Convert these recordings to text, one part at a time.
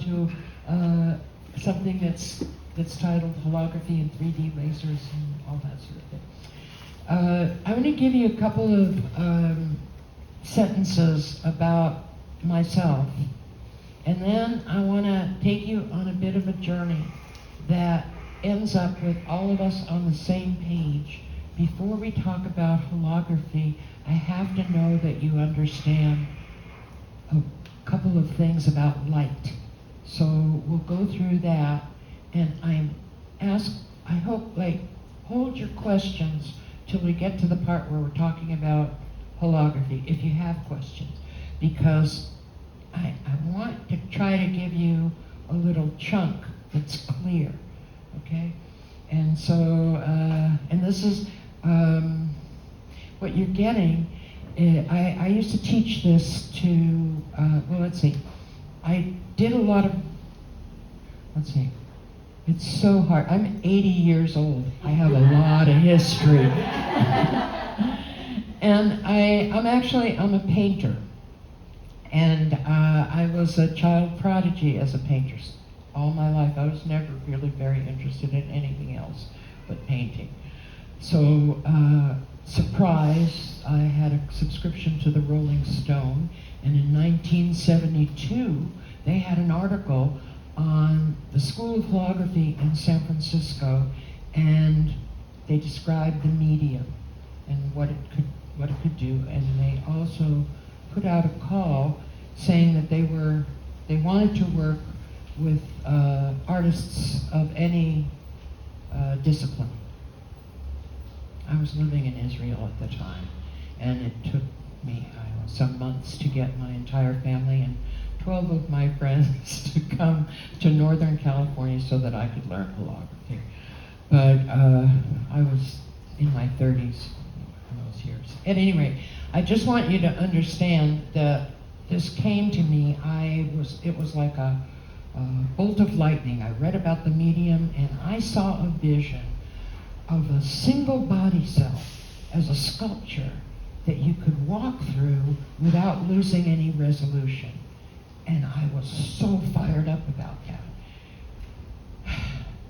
to something that's titled Holography and 3D lasers and all that sort of thing. I'm going to give you a couple of sentences about myself, and then I want to take you on a bit of a journey that ends up with all of us on the same page. Before we talk about holography, I have to know that you understand a couple of things about light. So we'll go through that, and I hope, hold your questions till we get to the part where we're talking about holography, if you have questions, because I want to try to give you a little chunk that's clear, okay? And so, and this is what you're getting. I used to teach this to, well, let's see. I did a lot of, let's see. It's so hard. I'm 80 years old. I have a lot of history. And I'm a painter. And I was a child prodigy as a painter. All my life, I was never really very interested in anything else but painting. So, surprise, I had a subscription to the Rolling Stone, and in 1972, they had an article on the School of Holography in San Francisco, and they described the medium and what it could do, and they also put out a call saying that they wanted to work with artists of any discipline. I was living in Israel at the time, and it took me some months to get my entire family and 12 of my friends to come to Northern California so that I could learn holography. But I was in my 30s in those years. At any rate, I just want you to understand that this came to me. It was like a bolt of lightning. I read about the medium, and I saw a vision of a single body cell as a sculpture that you could walk through without losing any resolution. And I was so fired up about that.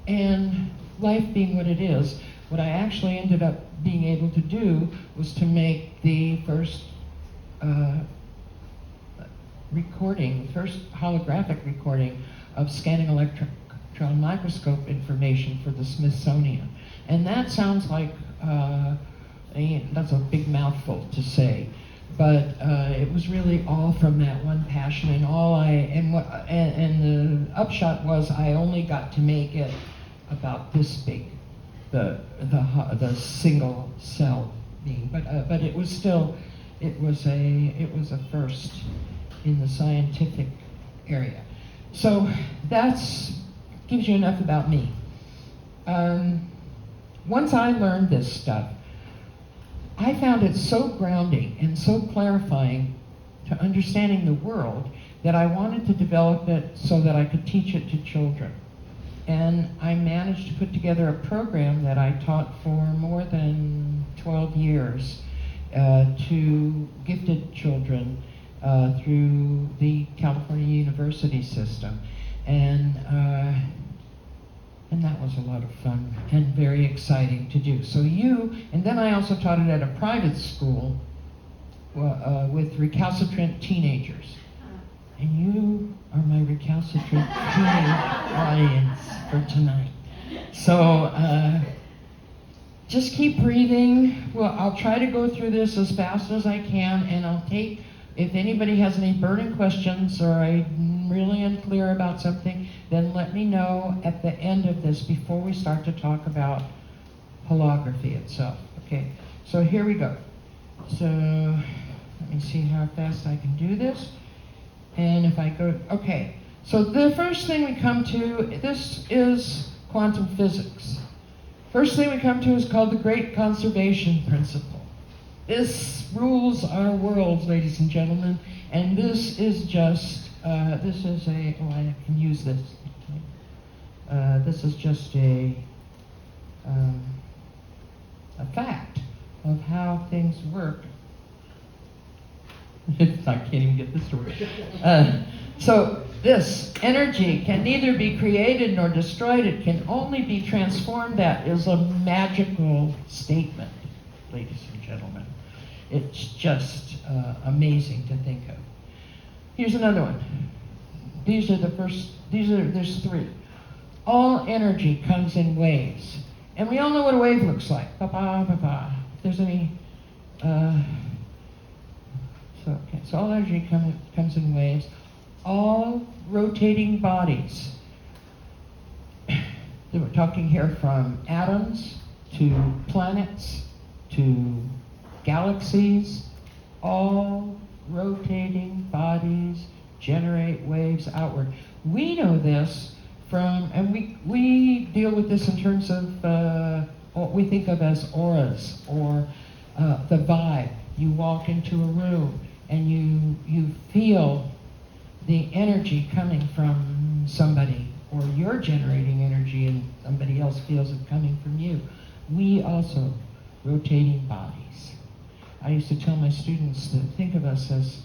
And life being what it is, what I actually ended up being able to do was to make the first holographic recording of scanning electron microscope information for the Smithsonian. And that sounds like, that's a big mouthful to say, but it was really all from that one passion, and the upshot was I only got to make it about this big, the single cell being, but it was still, it was a first in the scientific area. So that's gives you enough about me. Once I learned this stuff, I found it so grounding and so clarifying to understanding the world that I wanted to develop it so that I could teach it to children. And I managed to put together a program that I taught for more than 12 years to gifted children through the California University system. And that was a lot of fun and very exciting to do. So and then I also taught it at a private school with recalcitrant teenagers. And you are my recalcitrant teenage audience for tonight. So just keep breathing. Well, I'll try to go through this as fast as I can, and I'll take, if anybody has any burning questions or I'm really unclear about something, then let me know at the end of this before we start to talk about holography itself. Okay, so here we go. So let me see how fast I can do this. And if I go, okay. So the first thing we come to, this is quantum physics. First thing we come to is called the Great Conservation Principle. This rules our world, ladies and gentlemen, and this is just, I can use this. This is just a fact of how things work. I can't even get this to work. So This energy can neither be created nor destroyed. It can only be transformed. That is a magical statement, ladies and gentlemen. It's just amazing to think of. Here's another one. There's three. All energy comes in waves. And we all know what a wave looks like. Ba-ba, ba-ba. If there's any, so all energy comes in waves. All rotating bodies. We're talking here from atoms to planets to galaxies. All rotating bodies generate waves outward. We know this from, and we deal with this in terms of what we think of as auras, or the vibe. You walk into a room and you feel the energy coming from somebody, or you're generating energy and somebody else feels it coming from you. We also, rotating bodies. I used to tell my students to think of us as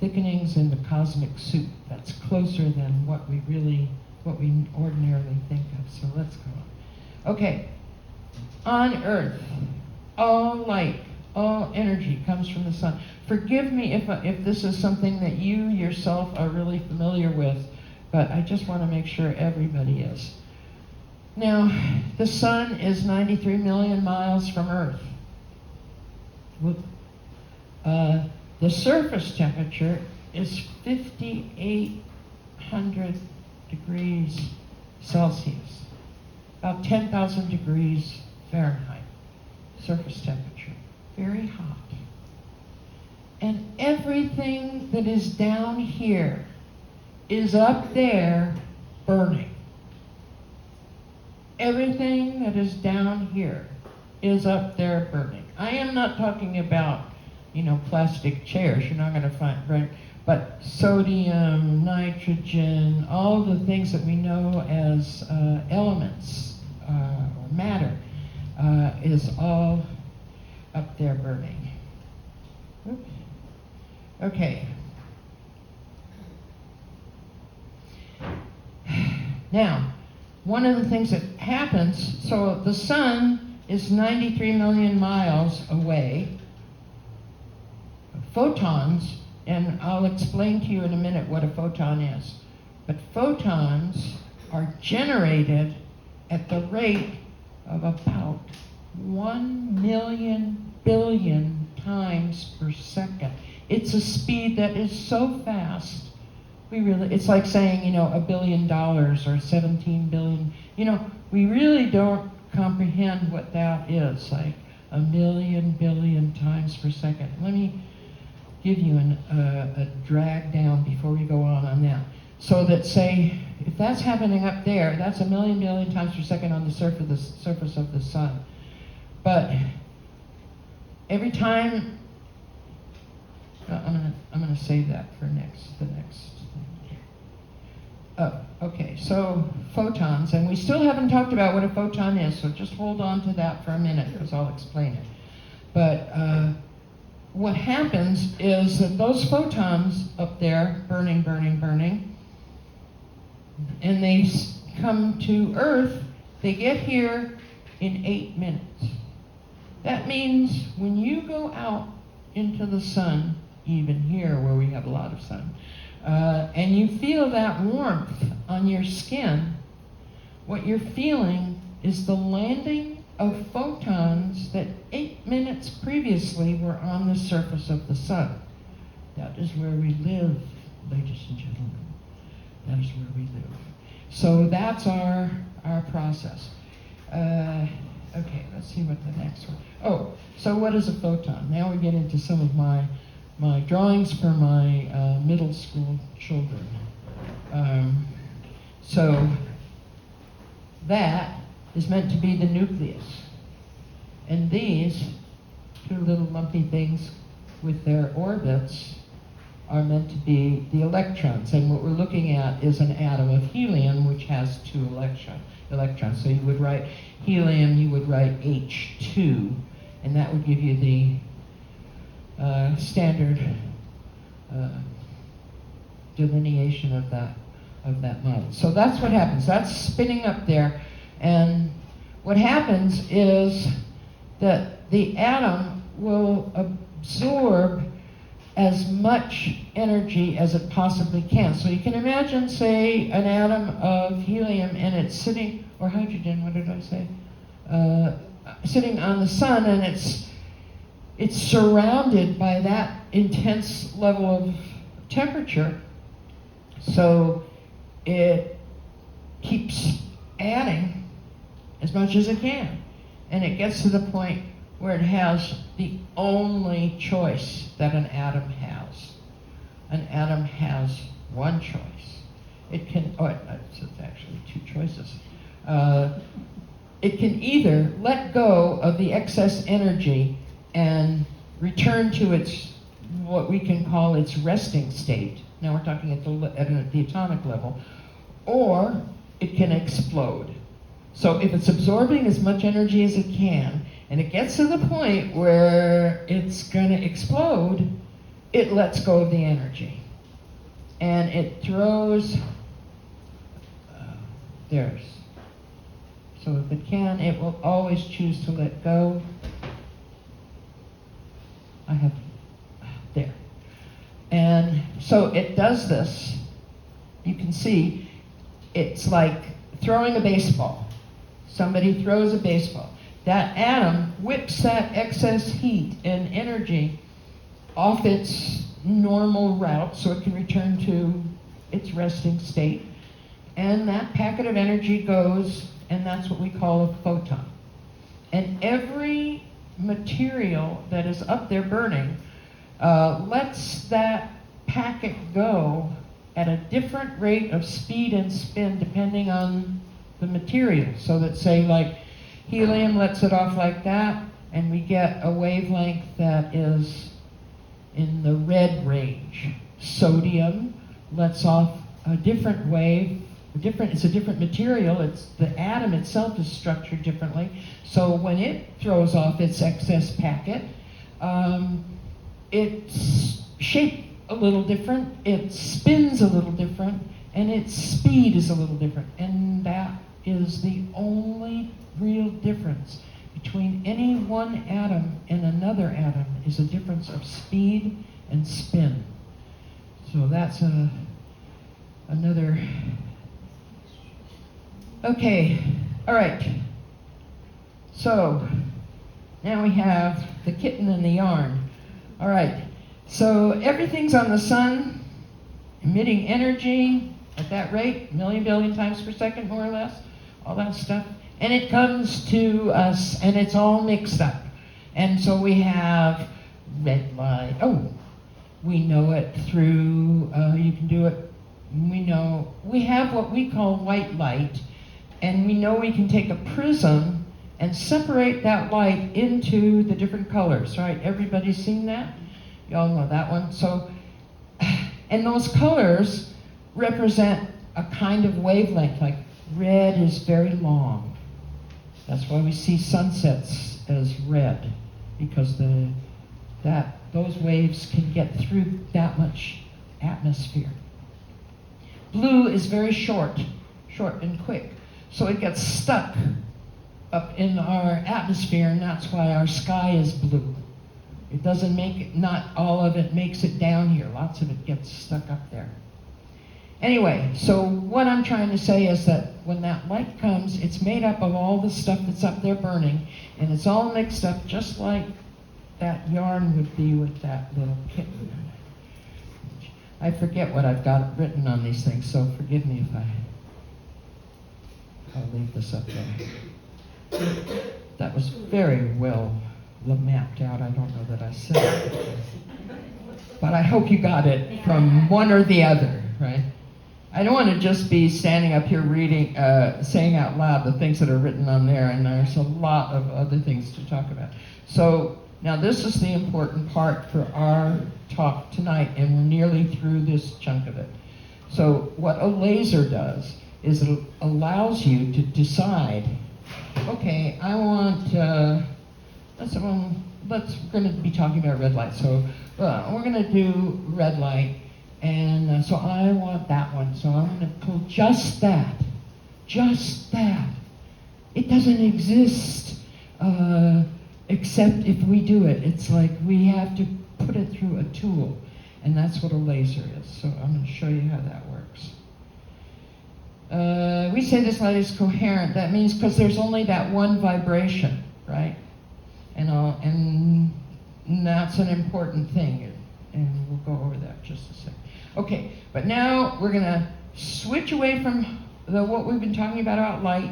thickenings in the cosmic soup. That's closer than what we ordinarily think of. So let's go on. Okay, on Earth, all light, all energy comes from the sun. Forgive me if this is something that you yourself are really familiar with, but I just want to make sure everybody is. Now, the sun is 93 million miles from Earth. The surface temperature is 5,800 degrees Celsius, about 10,000 degrees Fahrenheit, surface temperature, very hot. And everything that is down here is up there burning. Everything that is down here is up there burning. I am not talking about, plastic chairs. You're not going to find, right? But sodium, nitrogen, all the things that we know as elements or matter is all up there burning. Oops. Okay. Now, one of the things that happens, so the sun is 93 million miles away. Photons, and I'll explain to you in a minute what a photon is, but photons are generated at the rate of about 1 million billion times per second. It's a speed that is so fast. It's like saying, $1 billion or 17 billion. We really don't comprehend what that is, like 1 million billion times per second. Let me give you a drag down before we go on that. So that, say, if that's happening up there, that's 1 million billion times per second on the surface of the sun. But every time, I'm gonna save that for the next thing. Oh, okay, so photons, and we still haven't talked about what a photon is, so just hold on to that for a minute, because I'll explain it. But what happens is that those photons up there, burning, and they come to Earth, they get here in 8 minutes. That means when you go out into the sun, even here where we have a lot of sun, and you feel that warmth on your skin, what you're feeling is the landing of photons that 8 minutes previously were on the surface of the sun. That is where we live, ladies and gentlemen. That is where we live. So that's our process. Okay, let's see what the next one. Oh, so what is a photon? Now we get into some of my drawings for my middle school children. So that is meant to be the nucleus. And these two little lumpy things with their orbits are meant to be the electrons. And what we're looking at is an atom of helium which has 2 electrons. So you would write helium, you would write H2, and that would give you the standard delineation of that. of that model. So that's what happens. That's spinning up there. And what happens is that the atom will absorb as much energy as it possibly can. So you can imagine, say, an atom of helium and it's sitting, or hydrogen, what did I say? Sitting on the sun, and it's surrounded by that intense level of temperature. So it keeps adding as much as it can. And it gets to the point where it has the only choice that an atom has. An atom has one choice. It can, it's actually two choices. It can either let go of the excess energy and return to its, what we can call its resting state. Now we're talking at the atomic level. Or it can explode. So if it's absorbing as much energy as it can, and it gets to the point where it's going to explode, it lets go of the energy. And it throws theirs. So if it can, it will always choose to let go. I have there. And so it does this. You can see it's like throwing a baseball. Somebody throws a baseball. That atom whips that excess heat and energy off its normal route so it can return to its resting state. And that packet of energy goes, and that's what we call a photon. And every material that is up there burning lets that packet go at a different rate of speed and spin depending on the material. So that, say, like helium lets it off like that, and we get a wavelength that is in the red range. Sodium lets off a different wave. It's a different material. It's the atom itself is structured differently. So when it throws off its excess packet, it's shaped a little different, it spins a little different, and its speed is a little different. And that is the only real difference between any one atom and another atom, is a difference of speed and spin. So that's another. Okay, all right. So now we have the kitten and the yarn. All right, so everything's on the sun, emitting energy at that rate, 1 billion times per second, more or less, all that stuff. And it comes to us, and it's all mixed up. And so we have red light. Oh, we know it through, you can do it, we have what we call white light, and we know we can take a prism and separate that light into the different colors, right? Everybody's seen that? You all know that one. So, and those colors represent a kind of wavelength, like red is very long. That's why we see sunsets as red, because those waves can get through that much atmosphere. Blue is very short and quick. So it gets stuck up in our atmosphere, and that's why our sky is blue. It doesn't make it, not all of it makes it down here. Lots of it gets stuck up there. Anyway, so what I'm trying to say is that when that light comes, it's made up of all the stuff that's up there burning, and it's all mixed up just like that yarn would be with that little kitten. I forget what I've got written on these things, so forgive me if I'll leave this up there. That was very well mapped out. I don't know that I said it, but I hope you got it from one or the other, right? I don't want to just be standing up here reading, saying out loud the things that are written on there, and there's a lot of other things to talk about. So now this is the important part for our talk tonight, and we're nearly through this chunk of it. So what a laser does is it allows you to decide, okay, I want, we're going to be talking about red light, so we're going to do red light, And so I want that one. So I'm going to pull just that. Just that. It doesn't exist except if we do it. It's like we have to put it through a tool. And that's what a laser is. So I'm going to show you how that works. We say this light is coherent. That means because there's only that one vibration, right? And that's an important thing. And we'll go over that just a second. Okay, but now we're going to switch away from what we've been talking about light,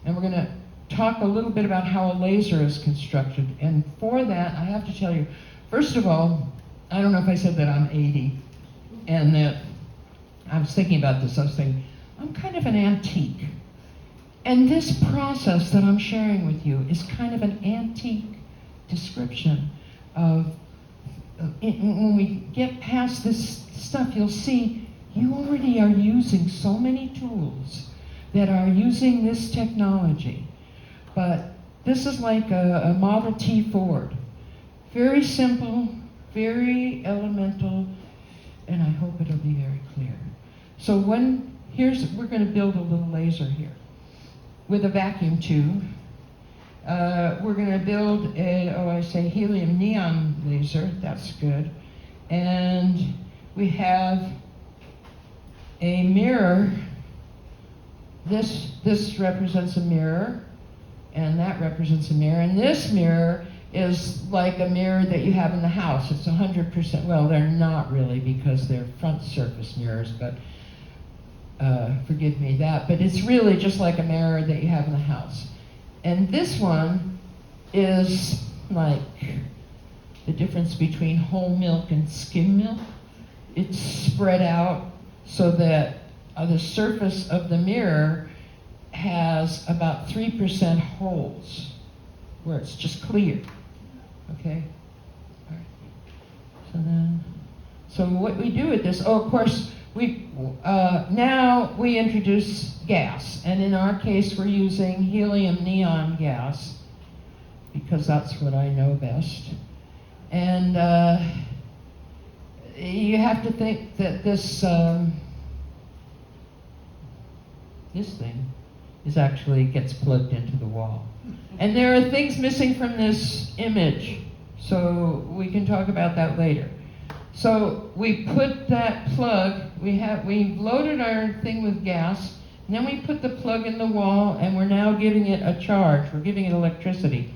and we're going to talk a little bit about how a laser is constructed. And for that, I have to tell you, first of all, I don't know if I said that I'm 80, and that I was thinking about this. I was thinking, I'm kind of an antique. And this process that I'm sharing with you is kind of an antique description of, when we get past this stuff, you'll see you already are using so many tools that are using this technology. But this is like a Model T Ford. Very simple, very elemental, and I hope it'll be very clear. So we're going to build a little laser here with a vacuum tube. We're going to build a, helium neon laser. That's good. And we have a mirror. This represents a mirror, and that represents a mirror. And this mirror is like a mirror that you have in the house. It's 100%, well, they're not really because they're front surface mirrors, but forgive me that. But it's really just like a mirror that you have in the house. And this one is like the difference between whole milk and skim milk. It's spread out so that the surface of the mirror has about 3% holes where it's just clear. Okay? All right. So what we do with this, of course, now we introduce gas, and in our case we're using helium neon gas because that's what I know best. And you have to think that this thing actually gets plugged into the wall. And there are things missing from this image, so we can talk about that later. So we put that plug, we've loaded our thing with gas, and then we put the plug in the wall, and we're now giving it a charge. We're giving it electricity.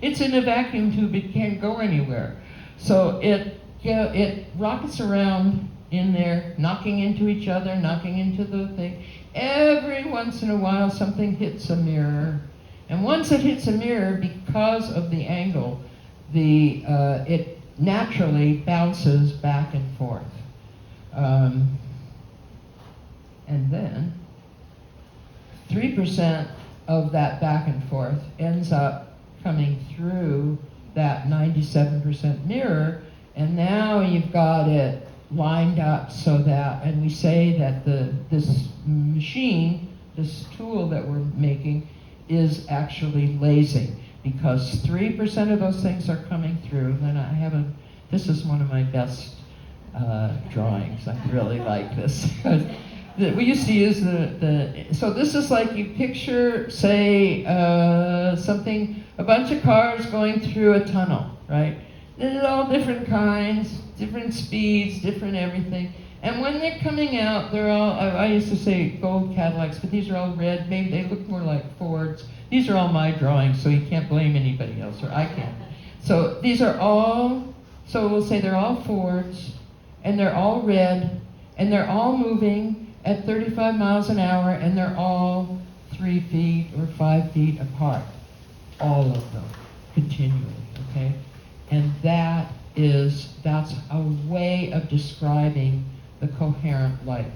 It's in a vacuum tube, it can't go anywhere. So it rockets around in there, knocking into each other, knocking into the thing. Every once in a while something hits a mirror. And once it hits a mirror, because of the angle, it naturally bounces back and forth. And then 3% of that back and forth ends up coming through that 97% mirror, and now you've got it lined up so that, and we say that this machine, this tool that we're making, is actually lasing, because 3% of those things are coming through. And this is one of my best drawings. I really like this. We used to use so this is like you picture, say, a bunch of cars going through a tunnel, right? There's all different kinds, different speeds, different everything. And when they're coming out, they're all, I used to say gold Cadillacs, but these are all red. Maybe they look more like Fords. These are all my drawings, so you can't blame anybody else, or I can't. So these are all, so we'll say they're all Fords, and they're all red, and they're all moving at 35 miles an hour, and they're all 3 feet or 5 feet apart. All of them, continually, okay? And that's a way of describing the coherent light.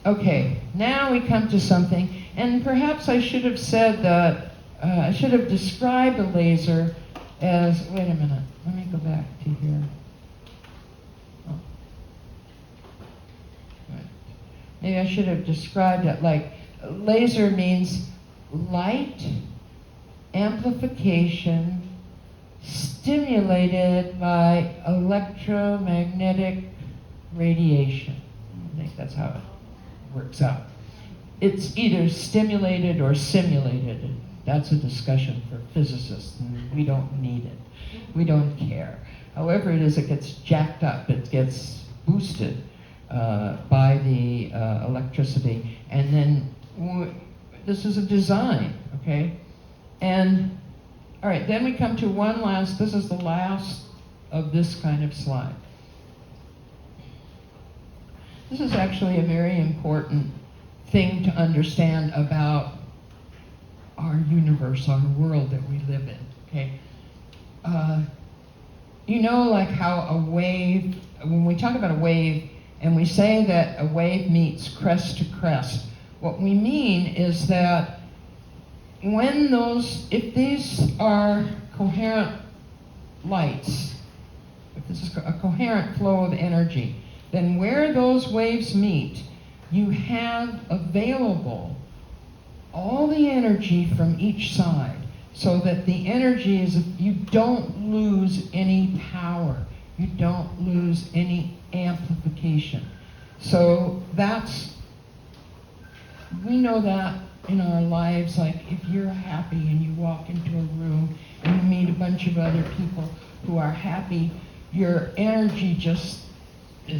Okay, now we come to something, and perhaps I should have said that, I should have described a laser as, wait a minute, let me go back to here. Right. Maybe I should have described it like, laser means light amplification stimulated by electromagnetic radiation. I think that's how it works out. It's either stimulated or simulated. That's a discussion for physicists, and we don't need it. We don't care. However it is, it gets jacked up. It gets boosted by the electricity. And then this is a design, okay? And, all right, then we come to one last, this is the last of this kind of slide. This is actually a very important thing to understand about our universe, our world that we live in, okay? You know, like how a wave, when we talk about a wave, and we say that a wave meets crest to crest, what we mean is that when if these are coherent lights, if this is a coherent flow of energy, then where those waves meet, you have available all the energy from each side, so that the energy is, you don't lose any power, you don't lose any amplification. So we know that in our lives, like if you're happy and you walk into a room and you meet a bunch of other people who are happy, your energy just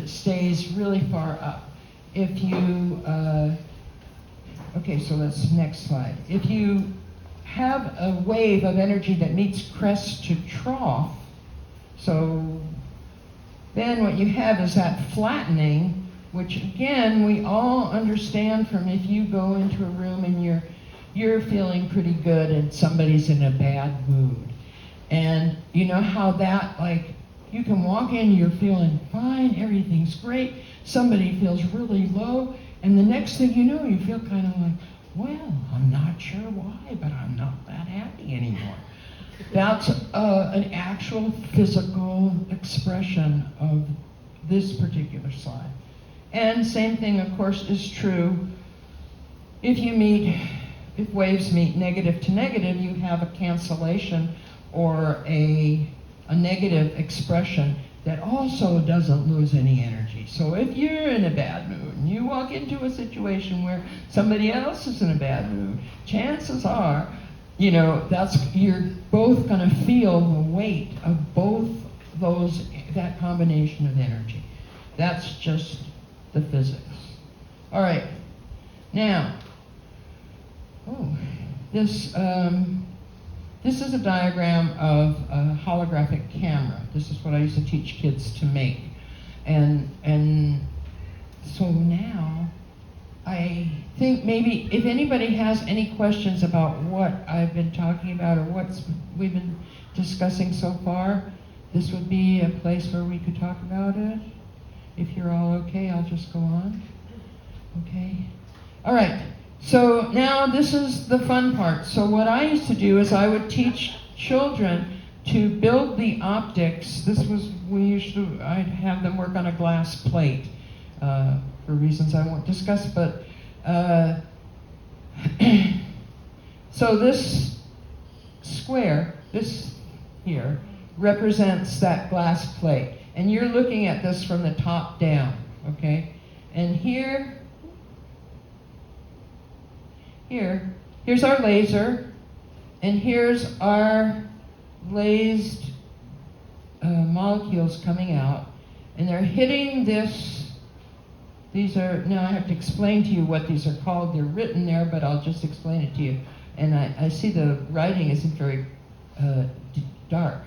stays really far up. If you, okay, so that's next slide. If you have a wave of energy that meets crest to trough, so then what you have is that flattening, which again, we all understand from if you go into a room and you're feeling pretty good and somebody's in a bad mood. And you know how that, like, you can walk in, you're feeling fine, everything's great, somebody feels really low, and the next thing you know, you feel kind of like, well, I'm not sure why, but I'm not that happy anymore. That's an actual physical expression of this particular slide. And same thing, of course, is true if waves meet negative to negative, you have a cancellation or a negative expression that also doesn't lose any energy. So if you're in a bad mood and you walk into a situation where somebody else is in a bad mood, chances are, you know, you're both going to feel the weight of both that combination of energy. That's just the physics. All right. Now, this is a diagram of a holographic camera. This is what I used to teach kids to make. And so now, I think maybe if anybody has any questions about what I've been talking about or what we've been discussing so far, this would be a place where we could talk about it. If you're all okay, I'll just go on. Okay. All right. So now this is the fun part. So what I used to do is I would teach children to build the optics. I'd have them work on a glass plate for reasons I won't discuss, but so this square, this here, represents that glass plate. And you're looking at this from the top down, okay? And here's our laser, and here's our lased molecules coming out, and they're hitting this. Now I have to explain to you what these are called. They're written there, but I'll just explain it to you. And I see the writing isn't very dark.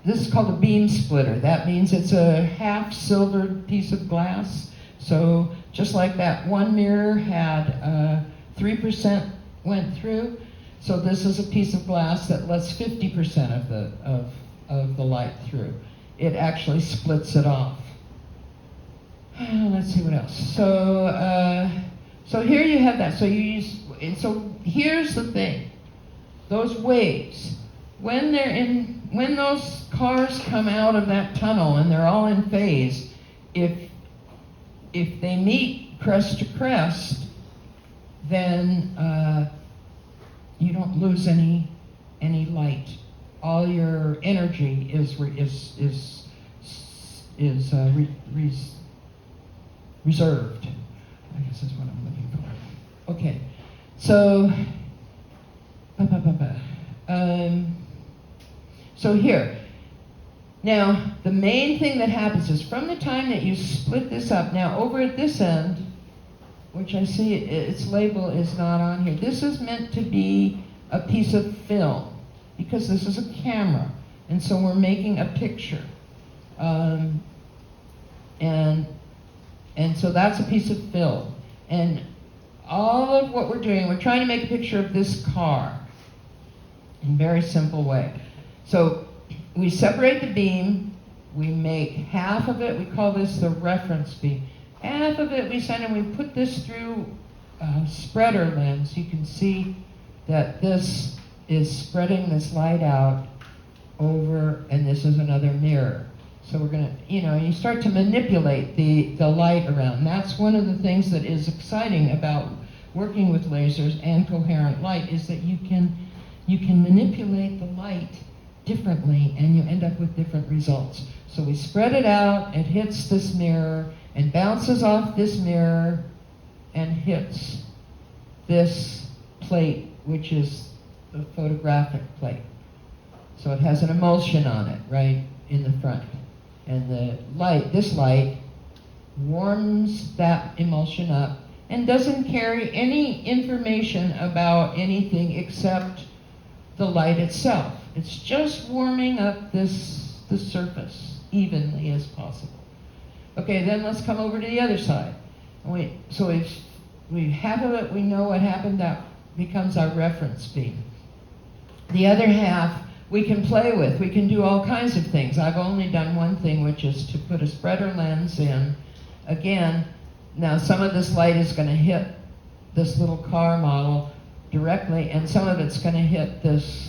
This is called a beam splitter. That means it's a half silvered piece of glass. So just like that one mirror had 3% went through, so this is a piece of glass that lets 50% of the light through. It actually splits it off. Let's see what else. So here you have that. So here's the thing. Those waves, when those cars come out of that tunnel and they're all in phase, if they meet crest to crest, then you don't lose any any light. All your energy is reserved. I guess is what I'm looking for. Okay, so so here. Now, the main thing that happens is from the time that you split this up, now over at this end, which I see its label is not on here, this is meant to be a piece of film, because this is a camera, and so we're making a picture. And so that's a piece of film. And all of what we're doing, we're trying to make a picture of this car in a very simple way. So we separate the beam, we make half of it, we call this the reference beam. Half of it we send and we put this through a spreader lens. You can see that this is spreading this light out over, and this is another mirror. So we're gonna, you start to manipulate the light around. That's one of the things that is exciting about working with lasers and coherent light, is that you can manipulate the light differently and you end up with different results. So we spread it out, it hits this mirror and bounces off this mirror and hits this plate, which is the photographic plate. So it has an emulsion on it, right, in the front. And the light, this light, warms that emulsion up and doesn't carry any information about anything except the light itself. It's just warming up the surface evenly as possible. Okay, then let's come over to the other side. So if we half of it, we know what happened, that becomes our reference beam. The other half we can play with. We can do all kinds of things. I've only done one thing, which is to put a spreader lens in. Again, now some of this light is going to hit this little car model directly, and some of it's going to hit this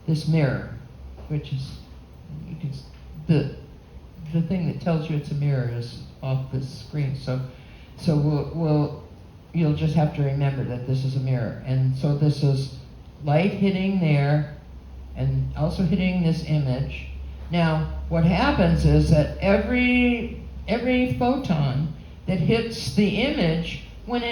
this mirror, which is, the thing that tells you it's a mirror is off this screen. So you'll just have to remember that this is a mirror. And so this is light hitting there and also hitting this image. Now, what happens is that every photon that hits the image, when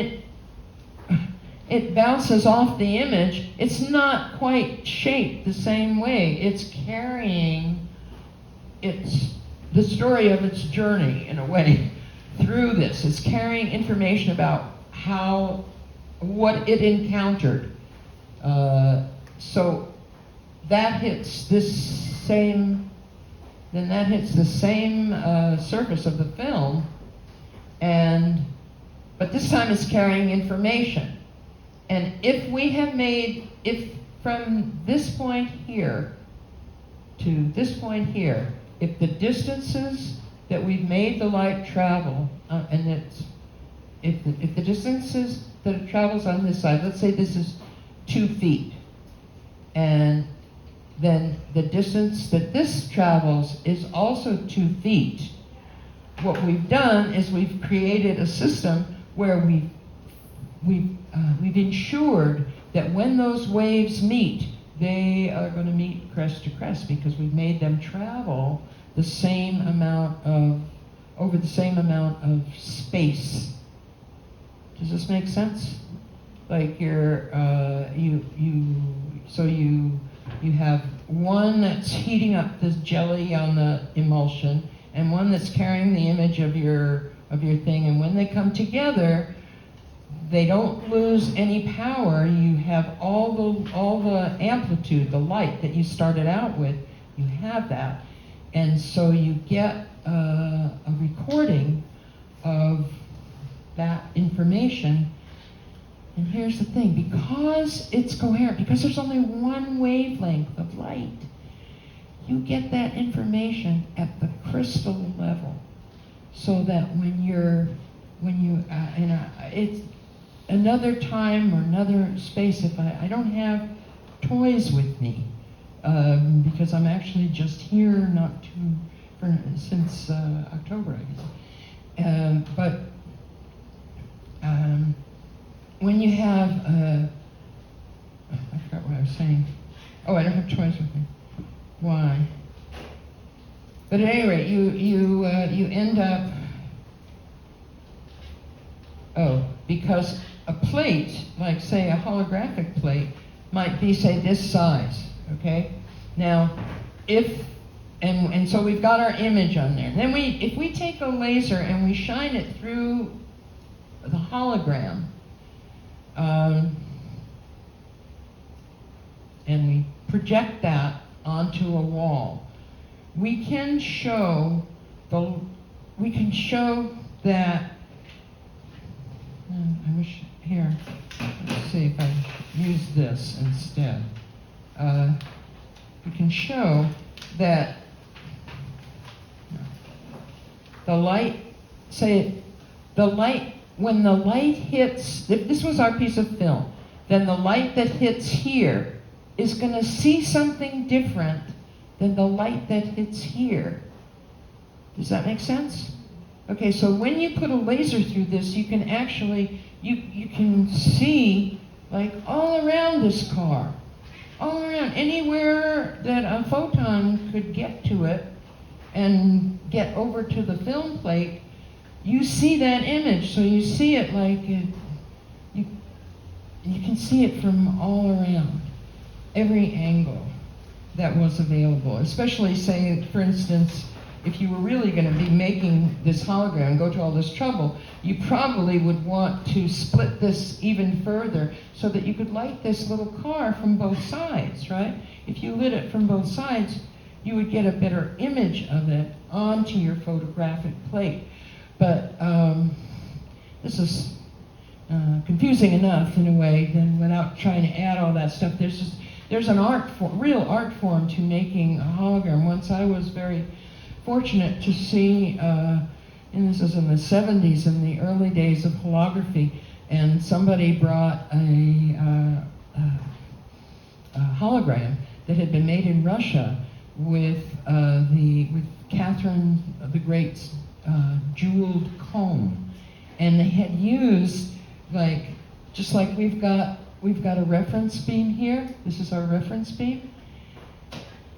it bounces off the image, it's not quite shaped the same way. It's carrying the story of its journey, in a way, through this. It's carrying information about what it encountered. So that hits this same, then that hits the same surface of the film, but this time it's carrying information. And if from this point here to this point here, if the distances that we've made the light travel, if the distances that it travels on this side, let's say this is 2 feet, and then the distance that this travels is also 2 feet. What we've done is we've created a system where we've ensured that when those waves meet, they are going to meet crest to crest, because we've made them travel the same amount over the same amount of space. Does this make sense? Like you have one that's heating up this jelly on the emulsion, and one that's carrying the image of your thing, and when they come together, they don't lose any power. You have all the amplitude, the light that you started out with, you have that. And so you get a recording of that information. And here's the thing, because it's coherent, because there's only one wavelength of light, you get that information at the crystal level. So that it's another time or another space, if I don't have toys with me, because I'm actually just here since October, I guess. But when you have, I forgot what I was saying. Oh, I don't have choice with me. Why? But at any rate, you end up. Oh, because a plate, like say a holographic plate, might be say this size. Okay. Now, and so we've got our image on there. Then if we take a laser and we shine it through the hologram, and we project that onto a wall, we can show that. I wish here. Let's see if I use this instead. We can show that the light, when the light hits, if this was our piece of film, then the light that hits here is going to see something different than the light that hits here. Does that make sense? Okay, so when you put a laser through this, you can actually, you can see like all around this car, all around, anywhere that a photon could get to it and get over to the film plate, you see that image. So you see it like, you can see it from all around, every angle that was available. Especially say, for instance, if you were really going to be making this hologram and go to all this trouble, you probably would want to split this even further so that you could light this little car from both sides, right? If you lit it from both sides, you would get a better image of it onto your photographic plate. But this is confusing enough in a way, then without trying to add all that stuff. There's an real art form to making a hologram. Once I was very fortunate to see, and this is in the 70s, in the early days of holography, and somebody brought a hologram that had been made in Russia with Catherine the Great's jeweled comb, and they had used just like we've got a reference beam here. This is our reference beam.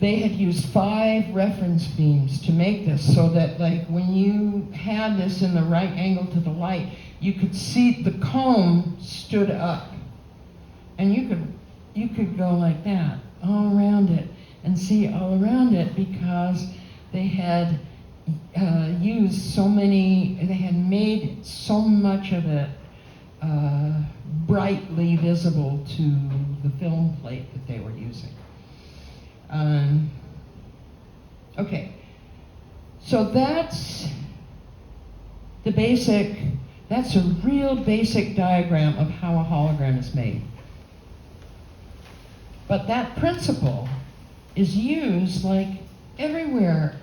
They had used 5 reference beams to make this, so that when you had this in the right angle to the light, you could see the comb stood up, and you could go like that all around it and see all around it, because they had they had made so much of it brightly visible to the film plate that they were using. Okay, so that's a real basic diagram of how a hologram is made. But that principle is used everywhere.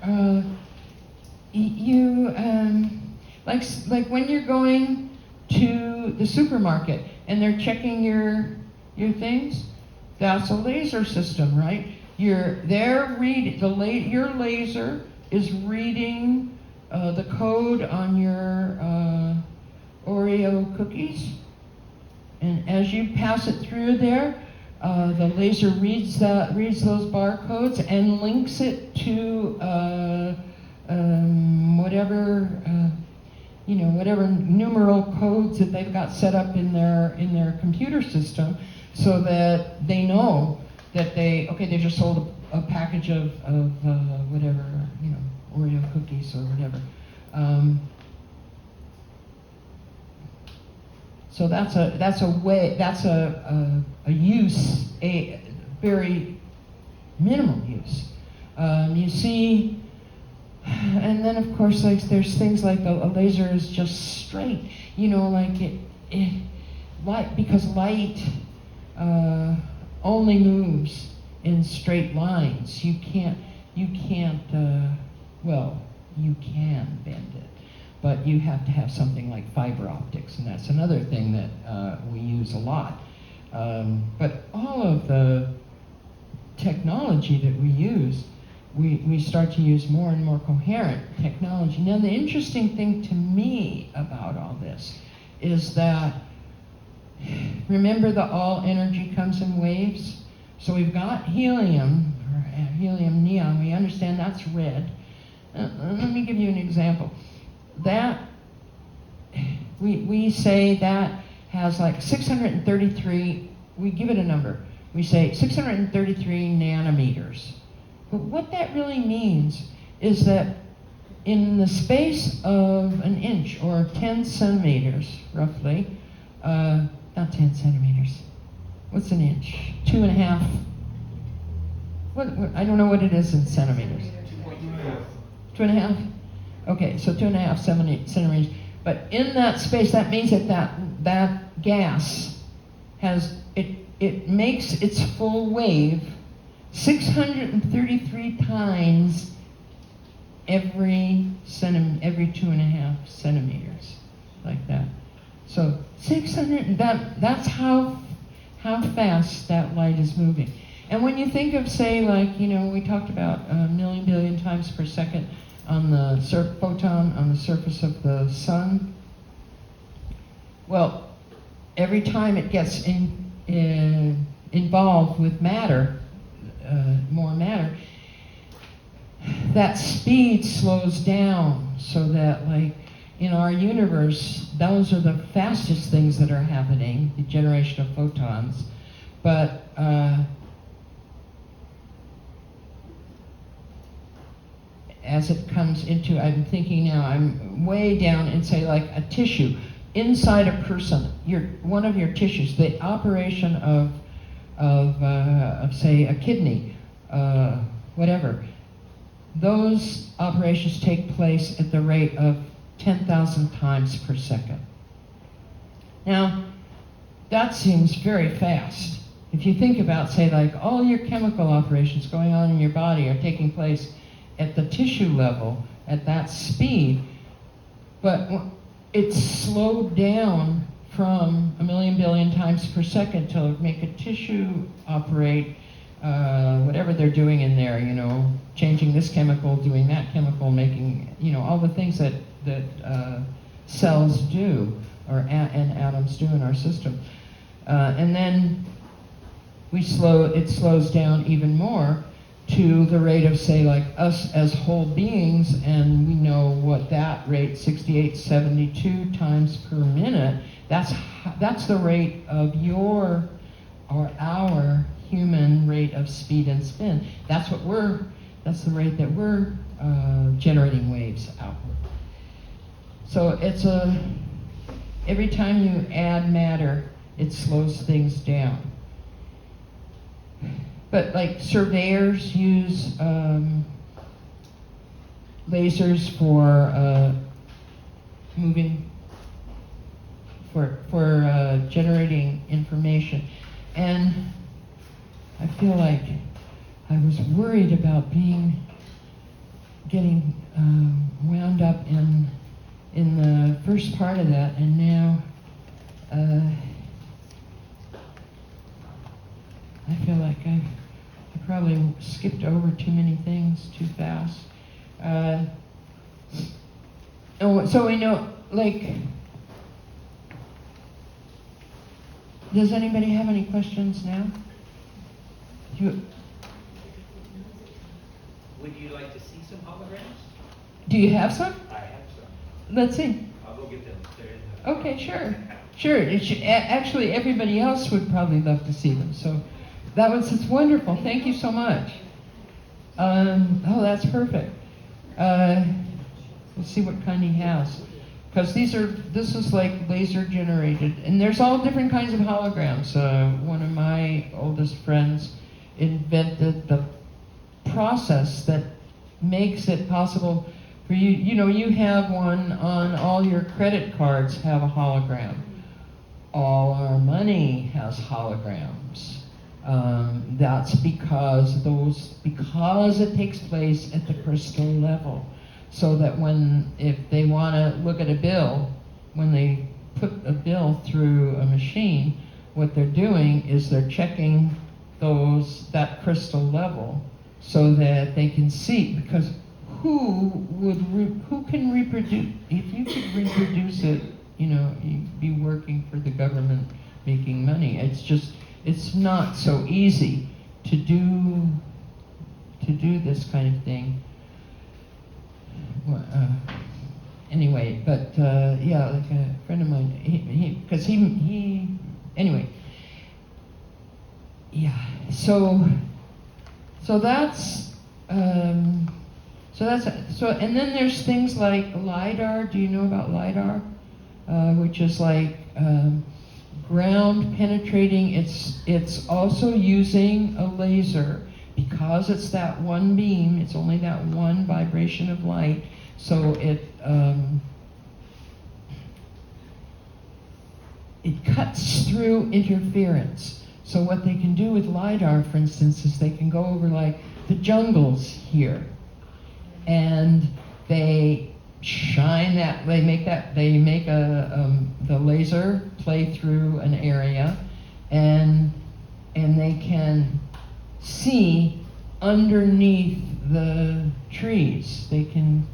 Like when you're going to the supermarket and they're checking your things, that's a laser system, right? Your laser is reading the code on your Oreo cookies, and as you pass it through there, the laser reads those barcodes and links it to whatever numeral codes that they've got set up in their computer system, so that they know that they just sold a package of whatever, Oreo cookies or whatever. So that's a use, a very minimal use. You see, and then of course there's things like a laser is just straight, because light only moves in straight lines. You can bend it, but you have to have something like fiber optics, and that's another thing that we use a lot. But all of the technology that we use, we start to use more and more coherent technology. Now, the interesting thing to me about all this is that, remember, all energy comes in waves? So we've got helium, or helium neon. We understand that's red. Let me give you an example. That, we say that has like 633, we give it a number. We say 633 nanometers. But what that really means is that in the space of an inch, or 10 centimeters, roughly, not 10 centimeters, what's an inch? 2.5, what, I don't know what it is in centimeters. 2.5? Okay, so 2.5 centimeters. But in that space, that means that that gas has, it makes its full wave 633 times every 2.5 centimeters, like that. So 600, that's how fast that light is moving. And when you think of, say, like, you know, we talked about a million billion times per second on the photon on the surface of the sun. Well, every time it gets involved with matter, more matter, that speed slows down, so that, like, in our universe, those are the fastest things that are happening, the generation of photons. But as it comes into, I'm thinking now, I'm way down in, say, like a tissue inside a person, one of your tissues, the operation of say, a kidney, whatever. Those operations take place at the rate of 10,000 times per second. Now, that seems very fast. If you think about, say, like all your chemical operations going on in your body are taking place at the tissue level at that speed, but it's slowed down from a million billion times per second to make a tissue operate, whatever they're doing in there, you know, changing this chemical, doing that chemical, making, you know, all the things that cells do, and atoms do in our system. And then it slows down even more to the rate of, say, like us as whole beings, and we know what that rate, 6872 times per minute, that's the rate of our human rate of speed and spin. That's the rate that we're generating waves outward. So it's every time you add matter, it slows things down. But like surveyors use lasers for moving, for generating information. And I feel like I was worried about getting wound up in the first part of that, and now I feel like I probably skipped over too many things too fast. So we know, like, does anybody have any questions now? Would you like to see some holograms? Do you have some? I have some. Let's see. I'll go get them. They're in the... Okay, sure. Sure. Actually, everybody else would probably love to see them. So it's wonderful. Thank you so much. Oh, that's perfect. Let's see what kind he has. Because this is like laser generated, and there's all different kinds of holograms. One of my oldest friends invented the process that makes it possible for you. You know, you have one on all your credit cards have a hologram. All our money has holograms. That's because it takes place at the crystal level. So that if they want to look at a bill, when they put a bill through a machine, what they're doing is they're checking that crystal level so that they can see, because who can reproduce, if you could reproduce it, you know, you'd be working for the government making money. It's not so easy to do this kind of thing. Well, anyway, but yeah, like a friend of mine, because he anyway, yeah. So that's and then there's things like LiDAR. Do you know about LiDAR? Which is like ground penetrating. It's also using a laser because it's that one beam. It's only that one vibration of light. So it cuts through interference. So what they can do with LiDAR, for instance, is they can go over like the jungles here, and they shine that. They make the laser play through an area, and they can see underneath the trees. They can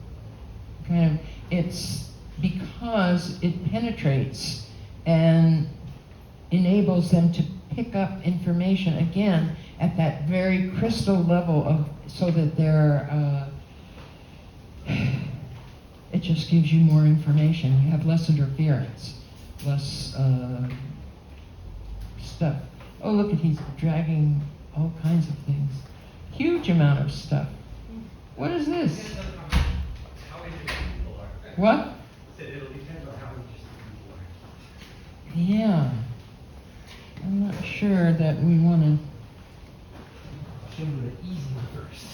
kind of, it's because it penetrates and enables them to pick up information again at that very crystal level of, so that they're it just gives you more information. You have less interference, less stuff. Oh, look at, he's dragging all kinds of things. Huge amount of stuff. What is this? How interested people are. What? Said it'll depend on how interested people are. Yeah. I'm not sure that we want to. I'll show you the easy one first.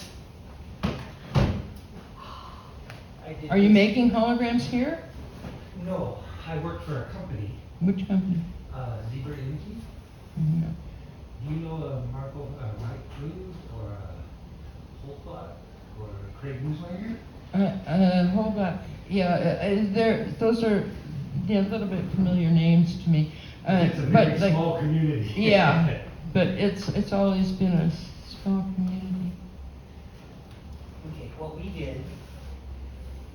Are you making holograms here? No, I work for a company, Which company? Zebra Imaging. Mhm. Do you know Mike Cruz or Holcott or Craig Newswanger? Hold on. Yeah, those are a little bit familiar names to me. It's a but very like, small community. Yeah, but it's always been a small community. Okay, what we did,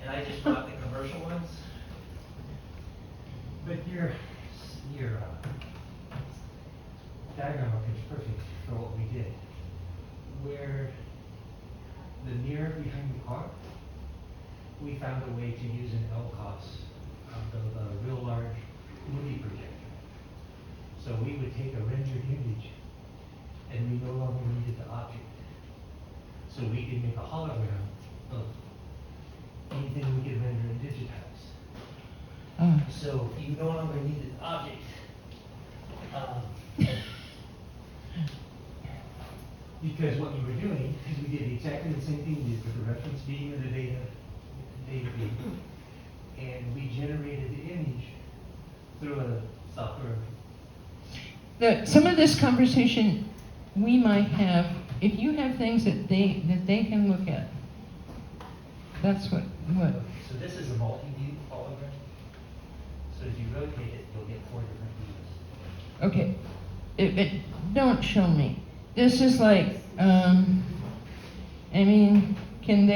and I just brought the commercial ones, but your diagram is perfect for what we did. Where the mirror behind the car, we found a way to use an LCOS, the real large movie projector. So we would take a rendered image, and we no longer needed the object. So we could make a hologram of anything we could render and digitize. So you no longer needed the object. Because what you were doing is we did exactly the same thing we did with the reference beam and the data beam. And we generated the image through a software. Some of this conversation we might have, if you have things that they can look at. That's what. So this is a multi-view hologram. So if you rotate it, you'll get 4 different views. Okay. Don't show me. This is like, I mean, can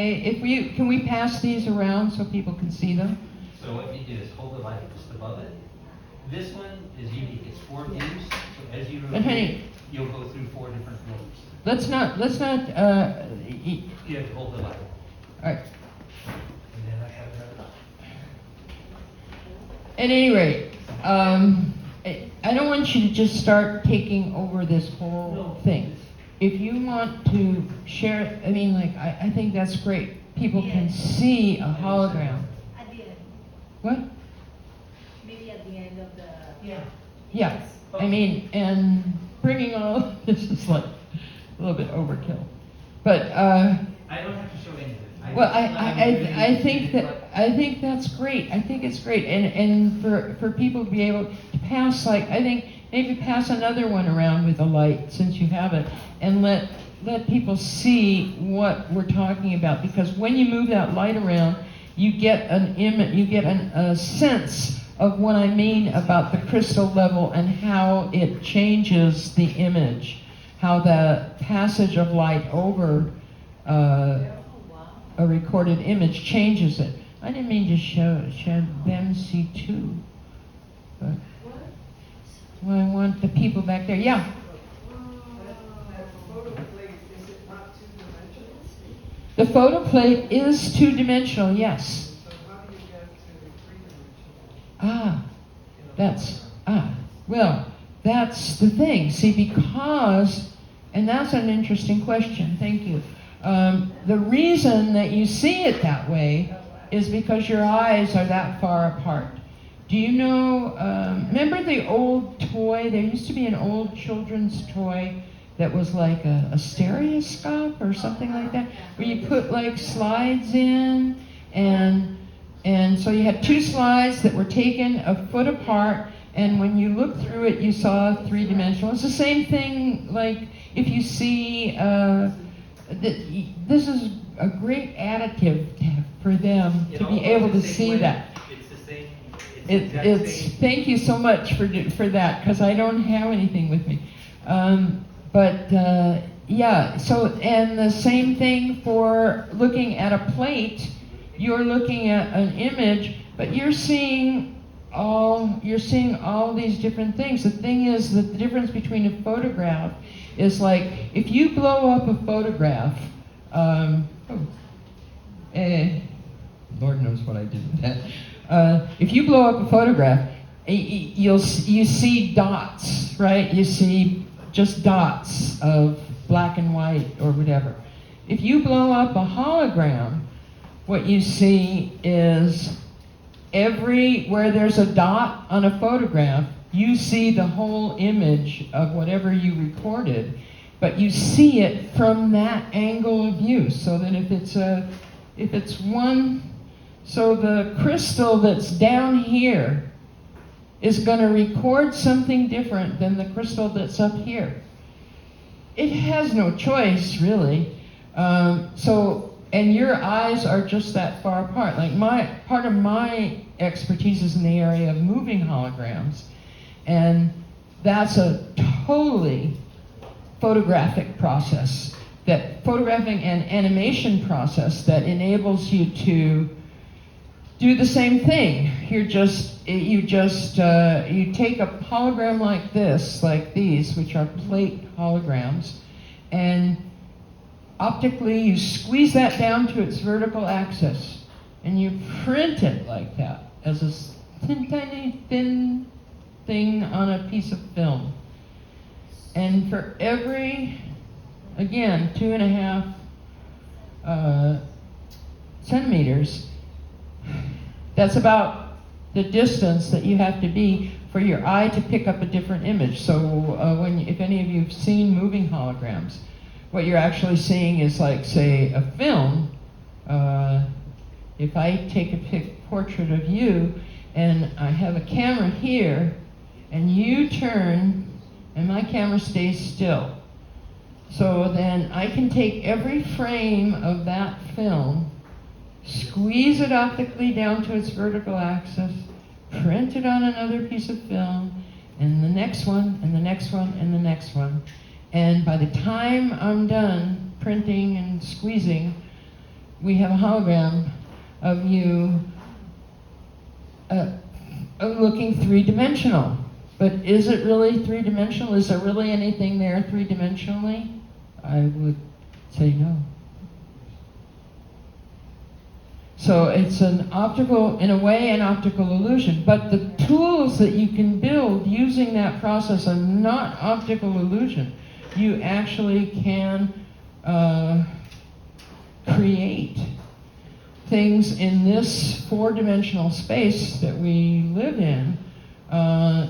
we pass these around so people can see them? So what you do is hold the light just above it. This one is unique. It's 4 views. So as you rotate, honey, you'll go through 4 different floors. Let's not, You have to hold the light. all right. And then I have another. At any rate, I don't want you to just start taking over this whole thing. If you want to share it, I mean, like, I think that's great. People can see a hologram. At the end, What? maybe at the end of the. Yeah. Yeah. I mean, and bringing all this is like a little bit overkill. But I don't have to show any of it. well, I think that's great. I think it's great, and for people to be able to pass, like, I think maybe pass another one around with a light since you have it, and let people see what we're talking about. Because when you move that light around, you get an image, you get a sense of what I mean about the crystal level and how it changes the image, how the passage of light over a recorded image changes it. I didn't mean to show them see too, but well, I want the people back there. Yeah. That The photoplate is two-dimensional, yes. So how do you get to three-dimensional? Well, that's the thing. See, because, and that's an interesting question, thank you. The reason that you see it that way is because your eyes are that far apart. Do you know, remember the old toy? There used to be an old children's toy that was like a stereoscope or something like that, where you put like slides in, and so you had two slides that were taken a foot apart, and when you looked through it, you saw three-dimensional. It's the same thing, like if you see, this is a great additive for them to be able to see that. It's the same. It's Thank you so much for that, because I don't have anything with me. Yeah, so, and the same thing for looking at a plate. You're looking at an image, but you're seeing all these different things. The thing is that the difference between a photograph is like, if you blow up a photograph, Lord knows what I did with that. If you blow up a photograph, you see dots, right? You see just dots of black and white or whatever. If you blow up a hologram, what you see is where there's a dot on a photograph, you see the whole image of whatever you recorded, but you see it from that angle of view. So that if it's one, so the crystal that's down here is going to record something different than the crystal that's up here. It has no choice, really. And your eyes are just that far apart. Like part of my expertise is in the area of moving holograms, and that's a totally photographic process, photographing and animation process that enables you to do the same thing. You take a hologram like this, like these, which are plate holograms, and optically you squeeze that down to its vertical axis, and you print it like that as a tiny thin thing on a piece of film. And for every, again, 2.5 centimeters, that's about the distance that you have to be for your eye to pick up a different image. So if any of you have seen moving holograms, what you're actually seeing is like, say, a film. If I take a portrait of you and I have a camera here and you turn and my camera stays still. So then I can take every frame of that film, squeeze it optically down to its vertical axis, print it on another piece of film, and the next one, and the next one, and the next one. And by the time I'm done printing and squeezing, we have a hologram of you looking three-dimensional. But is it really three-dimensional? Is there really anything there three-dimensionally? I would say no. So it's in a way, an optical illusion. But the tools that you can build using that process are not optical illusion. You actually can create things in this four-dimensional space that we live in a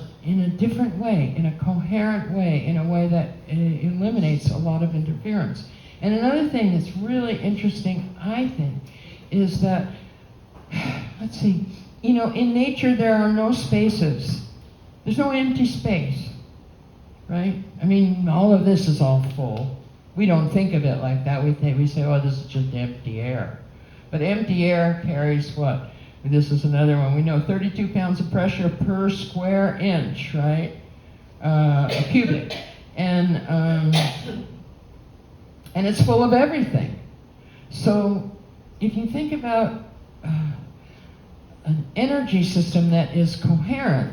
different way, in a coherent way, in a way that eliminates a lot of interference. And another thing that's really interesting, I think, is that, let's see, in nature there are no spaces. There's no empty space, right? I mean, all of this is all full. We don't think of it like that. We say, oh, this is just empty air. But empty air carries what? This is another one. We know 32 pounds of pressure per square inch, right? Cubic. And it's full of everything. So if you think about an energy system that is coherent,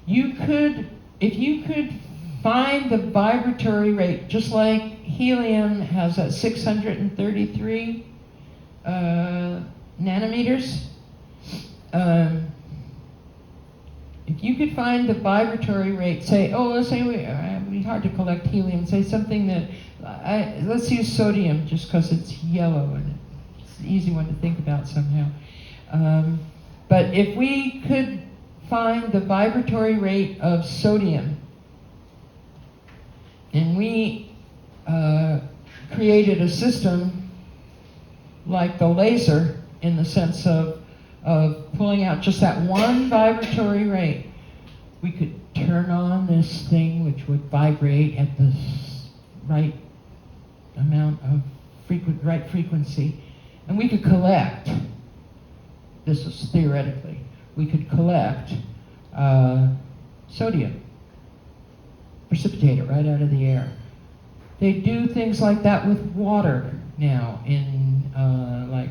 if you could find the vibratory rate, just like helium has at 633 nanometers. If you could find the vibratory rate, say, let's say it'd be hard to collect helium, say something that, let's use sodium just because it's yellow and it's an easy one to think about somehow. But if we could find the vibratory rate of sodium, and we created a system like the laser in the sense of pulling out just that one vibratory rate, we could turn on this thing which would vibrate at the right amount of right frequency, and we could collect, this is theoretically, we could collect sodium, precipitate it right out of the air. They do things like that with water now in like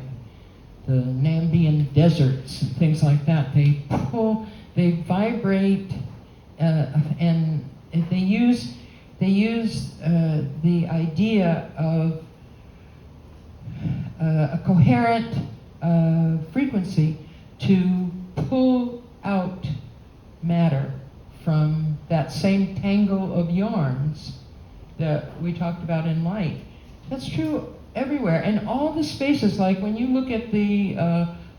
the Nambian deserts and things like that. They vibrate, and if they use the idea of a coherent frequency to pull out matter from that same tangle of yarns that we talked about in light. That's true everywhere. And all the spaces, like when you look at the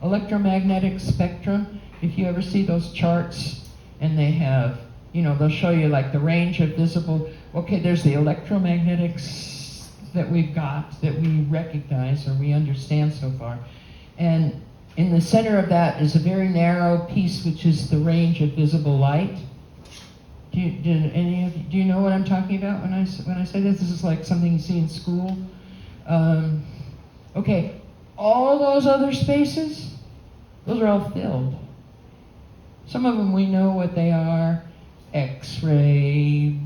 electromagnetic spectrum, if you ever see those charts, and they have, they'll show you like the range of visible, okay, there's the electromagnetics that we've got, that we recognize or we understand so far. And in the center of that is a very narrow piece, which is the range of visible light. Do you know what I'm talking about when I say this? This is like something you see in school. Okay, all those other spaces, those are all filled. Some of them we know what they are: X-ray,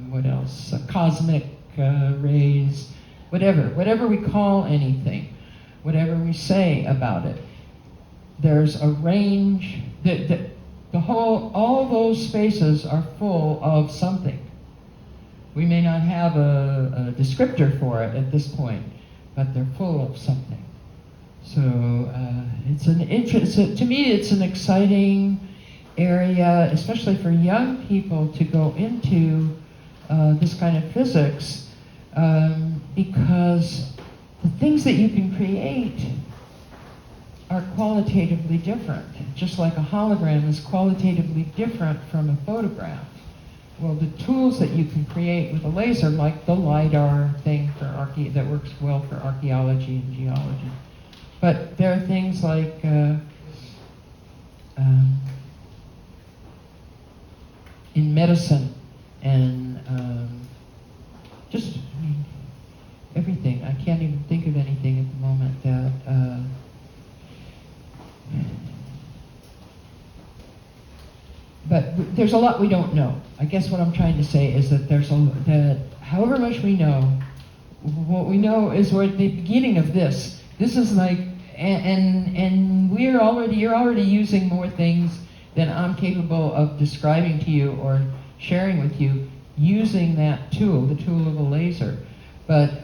what else? Cosmic rays, whatever we call anything, whatever we say about it. There's a range that all those spaces are full of something. We may not have a descriptor for it at this point, but they're full of something. So to me, it's an exciting area, especially for young people, to go into this kind of physics, because the things that you can create are qualitatively different, just like a hologram is qualitatively different from a photograph. Well, the tools that you can create with a laser, like the LiDAR thing that works well for archaeology and geology, but there are things like in medicine and everything. I can't even think of anything at the moment that but there's a lot we don't know. I guess what I'm trying to say is that that however much we know, what we know is we're at the beginning of this. This is like, and you're already using more things than I'm capable of describing to you or sharing with you, using that tool, the tool of a laser. But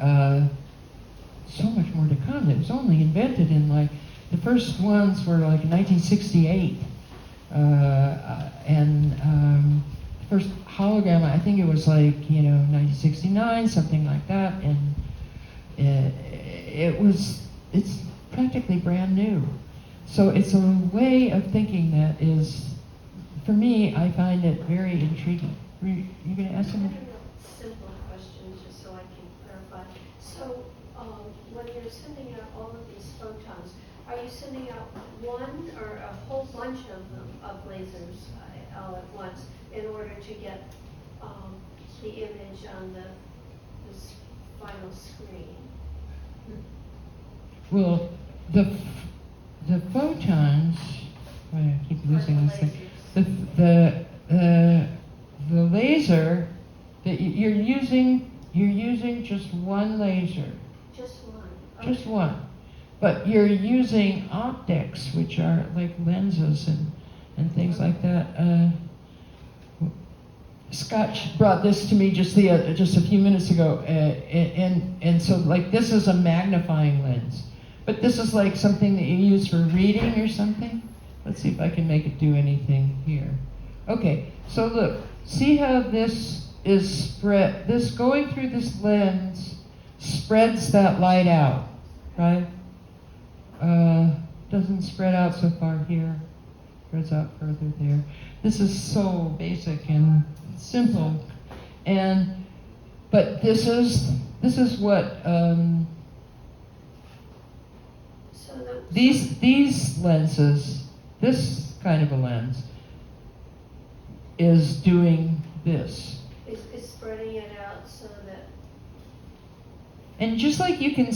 so much more to come. It was only invented in the first ones were like in 1968. And first hologram, I think it was 1969, something like that, and it's practically brand new. So it's a way of thinking that is, for me, I find it very intriguing. You going to ask something? Simple questions, just so I can clarify. So, when you're sending out all of these photons, are you sending out one or a whole bunch of them, of lasers, all at once, in order to get the image on this final screen? Well, the photons. I keep losing this thing. The laser that you're using just one laser. Just one. Just one. But you're using optics, which are like lenses and things like that. Scott brought this to me just a few minutes ago, and so like this is a magnifying lens, but this is like something that you use for reading or something. Let's see if I can make it do anything here. Okay, so look, see how this is spread. This going through this lens spreads that light out, right? Doesn't spread out so far here. Spreads out further there. This is so basic and simple, but this is what these lenses, this kind of a lens, is doing this. Is spreading it out so that. And just like you can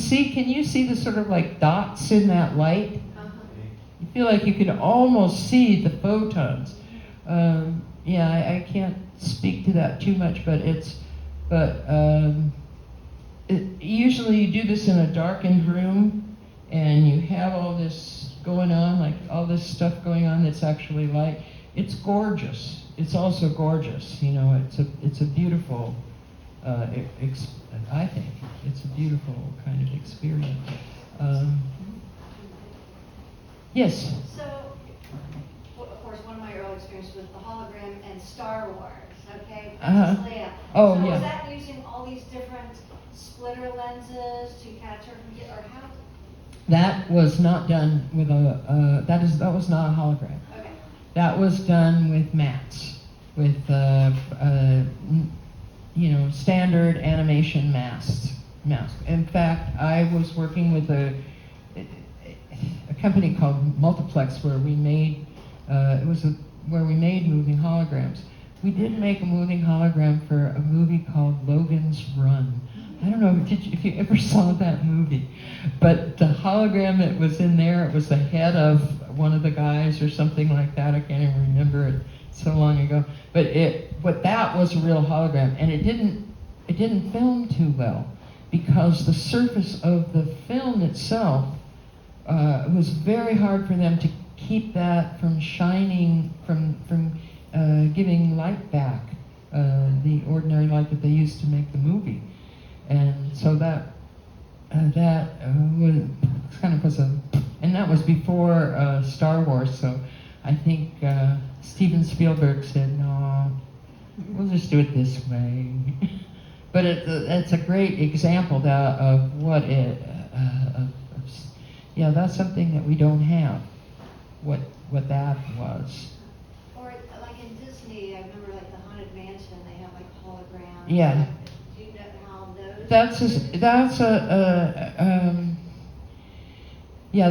you see the sort of like dots in that light? You feel like you can almost see the photons. I can't speak to that too much, usually you do this in a darkened room, and you have all this going on, like all this stuff going on that's actually light. It's gorgeous. It's also gorgeous. It's a beautiful. I think it's a beautiful kind of experience. Yes. So, of course, one of my early experiences was the hologram and Star Wars. Okay. Uh-huh. Layout. Oh, so yeah. Was that using all these different splitter lenses to capture or how? That was not done with that was not a hologram. Okay. That was done with mats, with standard animation masks. In fact, I was working with a company called Multiplex where we made where we made moving holograms. We did make a moving hologram for a movie called Logan's Run. I don't know if you ever saw that movie, but the hologram that was in there, it was the head of one of the guys or something like that. I can't even remember it, so long ago. But that was a real hologram, and it didn't film too well because the surface of the film itself it was very hard for them to keep that from shining, from giving light back, the ordinary light that they used to make the movie. And so that was before Star Wars. So I think Steven Spielberg said, "No, we'll just do it this way." But it's a great example of what it. That's something that we don't have. What that was. Or like in Disney, I remember like the Haunted Mansion, they have like holograms. Yeah. Do you know how those?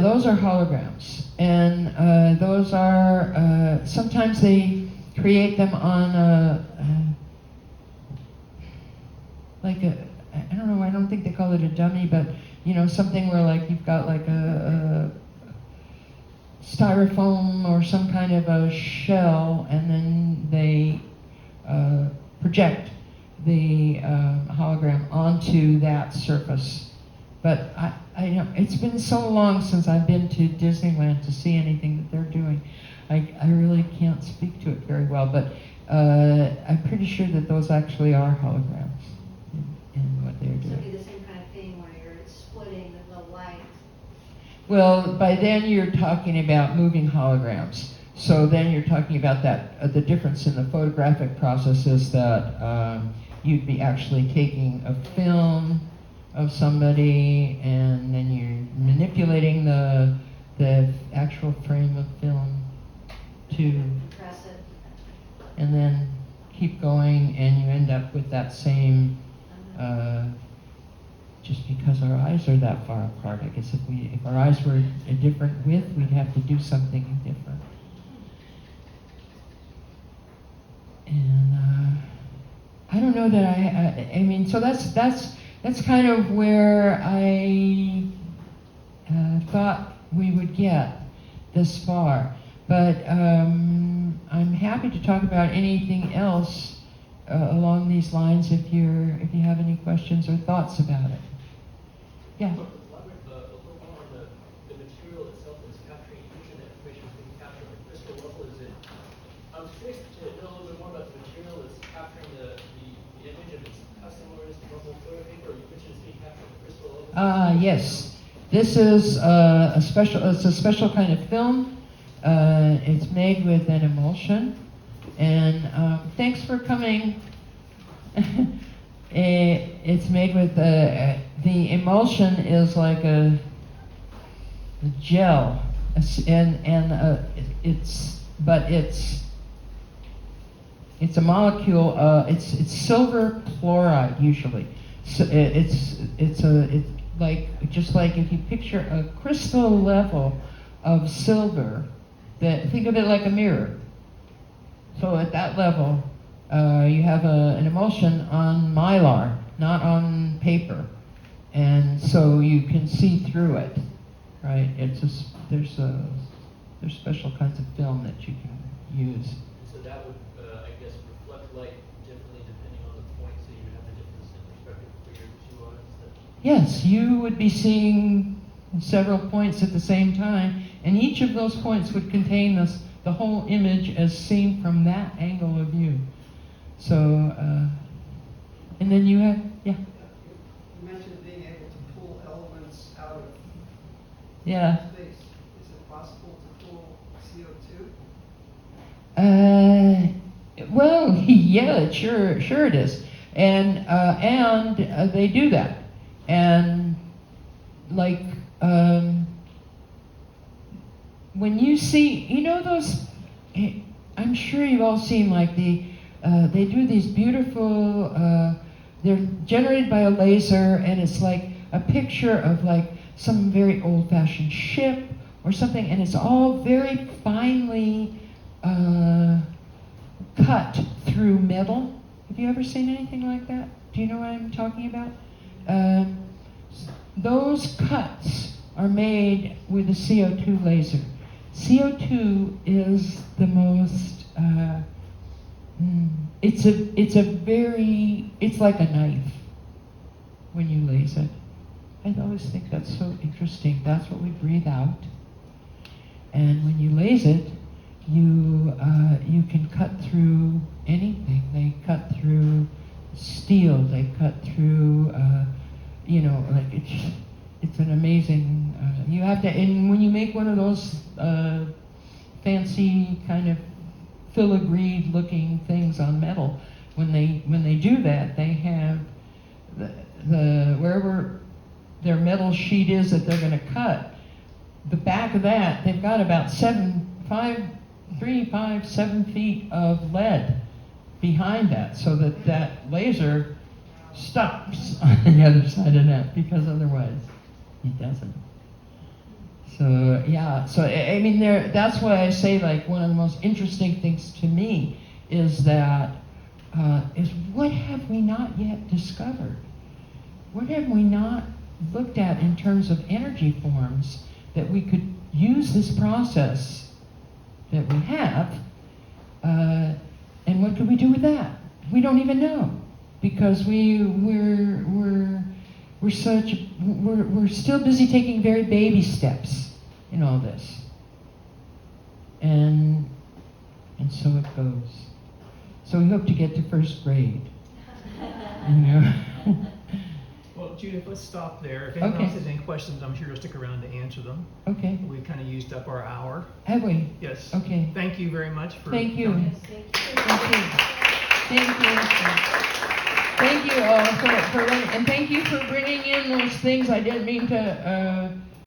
Those are holograms, and those are sometimes they create them on I don't know. I don't think they call it a dummy, but something where like you've got like a styrofoam or some kind of a shell, and then they project the hologram onto that surface. But I know it's been so long since I've been to Disneyland to see anything that they're doing. I really can't speak to it very well, but I'm pretty sure that those actually are holograms in what they're So it'd doing. be the same kind of thing where you're splitting the light. Well, by then you're talking about moving holograms. So then you're talking about that the difference in the photographic process is that you'd be actually taking a film of somebody, and then you're manipulating the actual frame of film to, Press it. and then keep going, and you end up with that same. Just because our eyes are that far apart, I guess if our eyes were a different width, we'd have to do something different. And I don't know that I mean, so that's kind of where I thought we would get this far. But I'm happy to talk about anything else along these lines if you have any questions or thoughts about it. Yeah. Elaborate a little more on the material itself that's capturing using the information being captured at the crystal level. I was curious to know a little bit more about the material that's capturing the image of its customers, normal photo paper, or which is being captured in the crystal level? Yes. This is it's a special kind of film. It's made with an emulsion. And thanks for coming. It's made with the emulsion is like a gel, and it's a molecule. It's silver chloride usually. So it's like just like if you picture a crystal level of silver, think of it like a mirror. So at that level, you have an emulsion on mylar, not on paper, and so you can see through it, right? There's special kinds of film that you can use. So that would, I guess, reflect light differently depending on the point, so you would have a difference in perspective for your 2 eyes. Yes, you would be seeing several points at the same time, and each of those points would contain the whole image as seen from that angle of view. So, and then you have, yeah. You mentioned being able to pull elements out of Yeah. space. Is it possible to pull CO2? Well, yeah, sure it is, and they do that, and like when you see, those, I'm sure you've all seen like they do these beautiful, they're generated by a laser, and it's like a picture of like some very old-fashioned ship or something, and it's all very finely cut through metal. Have you ever seen anything like that? Do you know what I'm talking about? Those cuts are made with a CO2 laser. CO2 is the most, it's like a knife when you laser it. I always think that's so interesting. That's what we breathe out. And when you laser it, you can cut through anything. They cut through steel. They cut through, like it's an amazing. You have to, and when you make one of those fancy kind of filigreed looking things on metal, when they do that, they have the wherever their metal sheet is that they're going to cut, the back of that, they've got about 7 feet of lead behind that, so that laser stops on the other side of that, because otherwise it doesn't. So yeah, so I mean, that's why I say, like, one of the most interesting things to me is that is what have we not yet discovered? What have we not looked at in terms of energy forms that we could use this process that we have, and what could we do with that? We don't even know, because we're still busy taking very baby steps in all this, and so it goes. So we hope to get to first grade. Well, Judith, let's stop there. If anyone Okay. else has any questions, I'm sure you'll stick around to answer them. Okay. We've kind of used up our hour. Have we? Yes. Okay. Thank you very much for Thank you. coming. Thank you. Thank you. Thank you. Thank you all and thank you for bringing in those things. I didn't mean to